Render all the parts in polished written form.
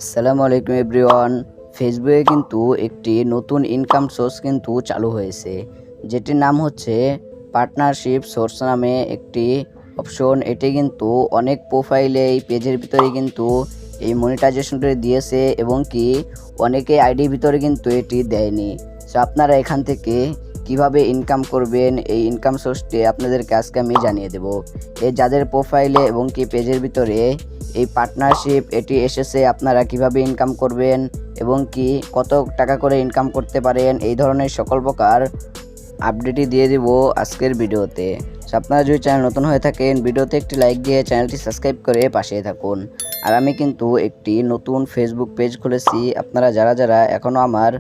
আসসালামু আলাইকুম এভরিওয়ান। ফেসবুকে কিন্তু একটি নতুন ইনকাম সোর্স কিন্তু চালু হয়েছে, যেটির নাম হচ্ছে পার্টনারশিপ সোর্স নামে একটি অপশন। এটি কিন্তু অনেক প্রোফাইলে এই পেজের ভিতরে কিন্তু এই মনিটাইজেশনটি দিয়েছে এবং কি অনেকে আইডির ভিতরে কিন্তু এটি দেয়নি। সো আপনারা এখান থেকে কিভাবে ইনকাম করবেন, এই ইনকাম সোর্সটি আপনাদেরকে আজকে আমি জানিয়ে দেব। এই যাদের প্রোফাইলে এবং কি পেজের ভিতরে এই পার্টনারশিপ এটি এসেছে, আপনারা কিভাবে ইনকাম করবেন এবং কি কত টাকা করে ইনকাম করতে পারেন, এই ধরনের সকল প্রকার আপডেটই দিয়ে দিব আজকের ভিডিওতে। আপনারা যদি চ্যানেল নতুন হয়ে থাকেন, ভিডিওতে একটি লাইক দিয়ে চ্যানেলটি সাবস্ক্রাইব করে পাশে থাকুন। আর আমি কিন্তু একটি নতুন ফেসবুক পেজ খুলেছি। আপনারা যারা এখনও আমার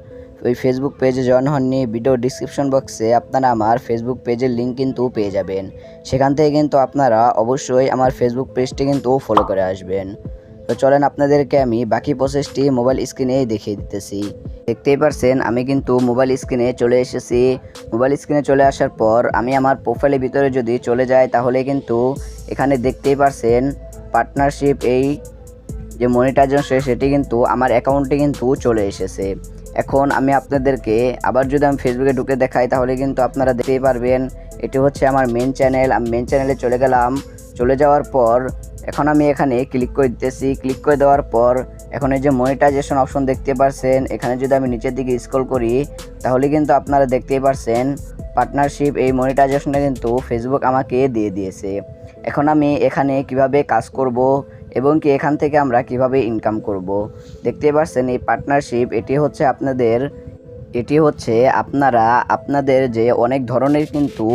ওই ফেসবুক পেজে জয়েন হননি, ভিডিও ডিসক্রিপশন বক্সে আপনারা আমার ফেসবুক পেজের লিঙ্ক কিন্তু পেয়ে যাবেন। সেখান থেকে কিন্তু আপনারা অবশ্যই আমার ফেসবুক পেজটি কিন্তু ফলো করে আসবেন। তো চলেন আপনাদেরকে আমি বাকি প্রসেসটি মোবাইল স্ক্রিনে দেখিয়ে দিতেছি। দেখতেই পারছেন আমি কিন্তু মোবাইল স্ক্রিনে চলে এসেছি। মোবাইল স্ক্রিনে চলে আসার পর আমি আমার প্রোফাইলের ভিতরে যদি চলে যাই, তাহলে কিন্তু এখানে দেখতেই পারছেন পার্টনারশিপ এই যে মনিটাইজেশন সেটি কিন্তু আমার অ্যাকাউন্টে কিন্তু চলে এসেছে। এখন আমি আপনাদেরকে আবার যদি আমি ফেসবুকে ঢুকে দেখাই, তাহলে কিন্তু আপনারা দেখতেই পারবেন এটি হচ্ছে আমার মেন চ্যানেল। আমি মেন চ্যানেলে চলে গেলাম। চলে যাওয়ার পর এখন আমি এখানে ক্লিক করে দিতেছি। ক্লিক করে দেওয়ার পর এখন এই যে মনিটাইজেশন অপশন দেখতে পারছেন, এখানে যদি আমি নিচের দিকে স্ক্রল করি, তাহলে কিন্তু আপনারা দেখতেই পারছেন পার্টনারশিপ এই মনিটাইজেশনটা কিন্তু ফেসবুক আমাকে দিয়ে দিয়েছে। এখন আমি এখানে কিভাবে কাজ করব এবং কি এখান থেকে আমরা কিভাবে ইনকাম করব, দেখতে পাচ্ছেন এই পার্টনারশিপ এটি হচ্ছে আপনারা আপনাদের যে অনেক ধরনের কিন্তু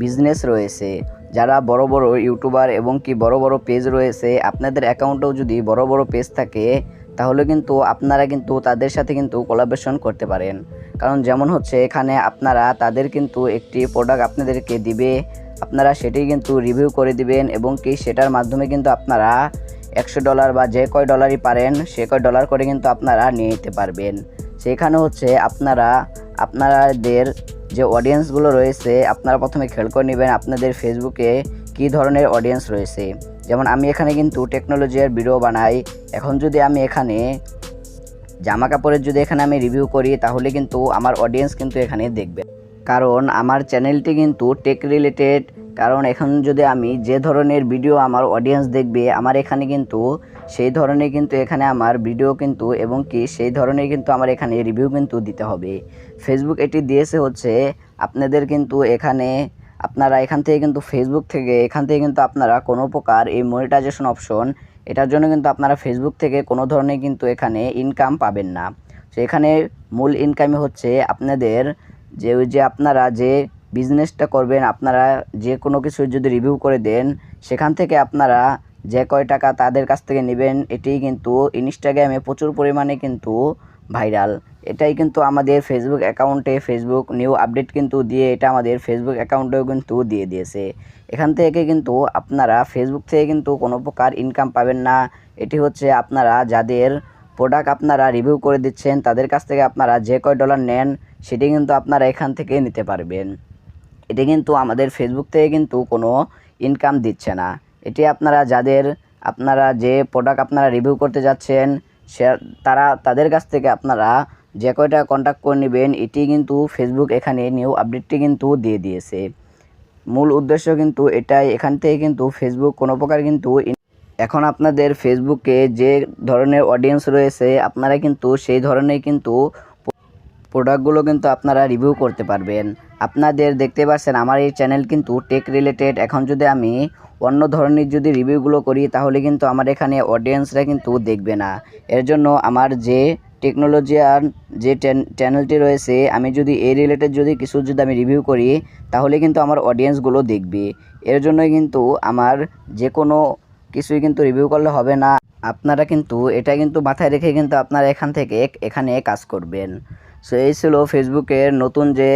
বিজনেস রয়েছে, যারা বড় বড় ইউটিউবার এবং কি বড় বড় পেজ রয়েছে, আপনাদের অ্যাকাউন্টেও যদি বড় বড় পেজ থাকে, তাহলে কিন্তু আপনারা কিন্তু তাদের সাথে কিন্তু কোলাবোরেশন করতে পারেন। কারণ যেমন হচ্ছে এখানে আপনারা তাদের কিন্তু একটি প্রোডাক্ট আপনাদেরকে দিবে, আপনারা সেটি কিন্তু রিভিউ করে দিবেন এবং কি সেটার মাধ্যমে কিন্তু আপনারা $100 বা যে কয় ডলারই পারেন সে কয় ডলার করে কিন্তু আপনারা নিয়ে নিতে পারবেন। সেখানে হচ্ছে আপনাদের যে অডিয়েন্সগুলো রয়েছে, আপনারা প্রথমে খেয়াল করে নেবেন আপনাদের ফেসবুকে কী ধরনের অডিয়েন্স রয়েছে। যেমন আমি এখানে কিন্তু টেকনোলজির ভিডিও বানাই। এখন যদি আমি এখানে জামা কাপড়ের যদি এখানে আমি রিভিউ করি, তাহলে কিন্তু আমার অডিয়েন্স কিন্তু এখানে দেখবে, কারণ আমার চ্যানেলটি কিন্তু টেক রিলেটেড। কারণ এখন যদি আমি যে ধরনের ভিডিও আমার অডিয়েন্স দেখবে, আমার এখানে কিন্তু সেই ধরনের কিন্তু এখানে আমার ভিডিও কিন্তু এবং কি সেই ধরনের কিন্তু আমার এখানে রিভিউ কিন্তু দিতে হবে। ফেসবুক এটি দিয়েছে হচ্ছে আপনাদের কিন্তু আপনারা এখান থেকে কিন্তু ফেসবুক থেকে এখান থেকে কিন্তু আপনারা কোনো প্রকার এই মনিটাইজেশন অপশন এটার জন্য কিন্তু আপনারা ফেসবুক থেকে কোনো ধরনের কিন্তু এখানে ইনকাম পাবেন না। তো এখানে মূল ইনকামই হচ্ছে আপনাদের যে আপনারা যে বিজনেসটা করবেন, আপনারা যে কোনো কিছু যদি রিভিউ করে দেন, সেখান থেকে আপনারা যে কয় টাকা তাদের কাছ থেকে নেবেন, এটি কিন্তু ইনস্টাগ্রামে প্রচুর পরিমাণে কিন্তু ভাইরাল। এটাই কিন্তু আমাদের ফেসবুক অ্যাকাউন্টে ফেসবুক নিউ আপডেট কিন্তু দিয়ে এটা আমাদের ফেসবুক অ্যাকাউন্টেও কিন্তু দিয়ে দিয়েছে। এখান থেকে কিন্তু আপনারা ফেসবুক থেকে কিন্তু কোনো প্রকার ইনকাম পাবেন না। এটি হচ্ছে আপনারা যাদের প্রোডাক্ট আপনারা রিভিউ করে দিচ্ছেন, তাদের কাছ থেকে আপনারা যে কয় ডলার নেন সেটি কিন্তু আপনারা এখান থেকে নিতে পারবেন। এটি কিন্তু আমাদের ফেসবুক থেকে কিন্তু কোনো ইনকাম দিচ্ছে না। এটি আপনারা যে প্রোডাক্ট আপনারা রিভিউ করতে যাচ্ছেন তাদের কাছ থেকে আপনারা যে কয়টা কন্ট্যাক্ট করে নেবেন, এটি কিন্তু ফেসবুক এখানে নিউ আপডেটটি কিন্তু দিয়ে দিয়েছে। মূল উদ্দেশ্য কিন্তু এটাই। এখান থেকে কিন্তু ফেসবুক কোনো প্রকার কিন্তু এখন আপনাদের ফেসবুকে যে ধরনের অডিয়েন্স রয়েছে, আপনারা কিন্তু সেই ধরনের কিন্তু প্রোডাক্টগুলো কিন্তু আপনারা রিভিউ করতে পারবেন। আপনাদের দেখতে পাচ্ছেন আমার এই চ্যানেল কিন্তু টেক রিলেটেড। এখন যদি আমি অন্য ধরনের যদি রিভিউগুলো করি, তাহলে কিন্তু আমার এখানে অডিয়েন্সরা কিন্তু দেখবে না। এর জন্য আমার যে টেকনোলজিয়ান যে চ্যানেলটি রয়েছে, আমি যদি এই রিলেটেড যদি কিছু যদি আমি রিভিউ করি, তাহলে কিন্তু আমার অডিয়েন্সগুলো দেখবে। এর জন্যই কিন্তু আমার যে কোনো কিছুই কিন্তু রিভিউ করলে হবে না। আপনারা কিন্তু এটা কিন্তু মাথায় রেখে কিন্তু আপনারা এখানে কাজ করবেন। সো এই ছিল ফেসবুকের নতুন যে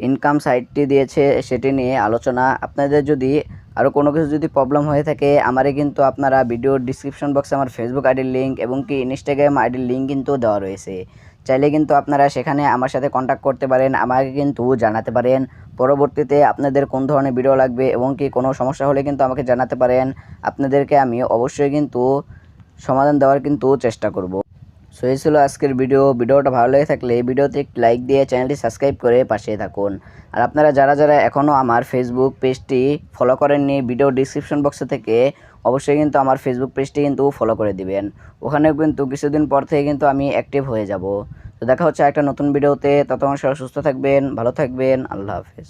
ইনকাম সাইটটি দিয়েছে সেটি নিয়ে আলোচনা। আপনাদের যদি আরও কোনো কিছু যদি প্রবলেম হয়ে থাকে, আমারে কিন্তু আপনারা ভিডিওর ডিসক্রিপশন বক্সে আমার ফেসবুক আইডির লিঙ্ক এবং কি ইনস্টাগ্রাম আইডির লিঙ্ক কিন্তু দেওয়া রয়েছে। চাইলে কিন্তু আপনারা সেখানে আমার সাথে কন্ট্যাক্ট করতে পারেন, আমাকে কিন্তু জানাতে পারেন পরবর্তীতে আপনাদের কোন ধরনের ভিডিও লাগবে এবং কি কোনো সমস্যা হলে কিন্তু আমাকে জানাতে পারেন। আপনাদেরকে আমি অবশ্যই কিন্তু সমাধান দেওয়ার কিন্তু চেষ্টা করব। সো এই ছিল আজকের ভিডিওটা ভালো লেগে থাকলে ভিডিওতে একটি লাইক দিয়ে চ্যানেলটি সাবস্ক্রাইব করে পাশে থাকুন। আর আপনারা যারা এখনও আমার ফেসবুক পেজটি ফলো করেননি, ভিডিও ডিসক্রিপশন বক্সে থেকে অবশ্যই কিন্তু আমার ফেসবুক পেজটি কিন্তু ফলো করে দিবেন। ওখানেও কিন্তু কিছুদিন পর থেকে কিন্তু আমি অ্যাক্টিভ হয়ে যাব। তো দেখা হচ্ছে একটা নতুন ভিডিওতে, ততক্ষণ সবাই সুস্থ থাকবেন, ভালো থাকবেন, আল্লাহ হাফেজ।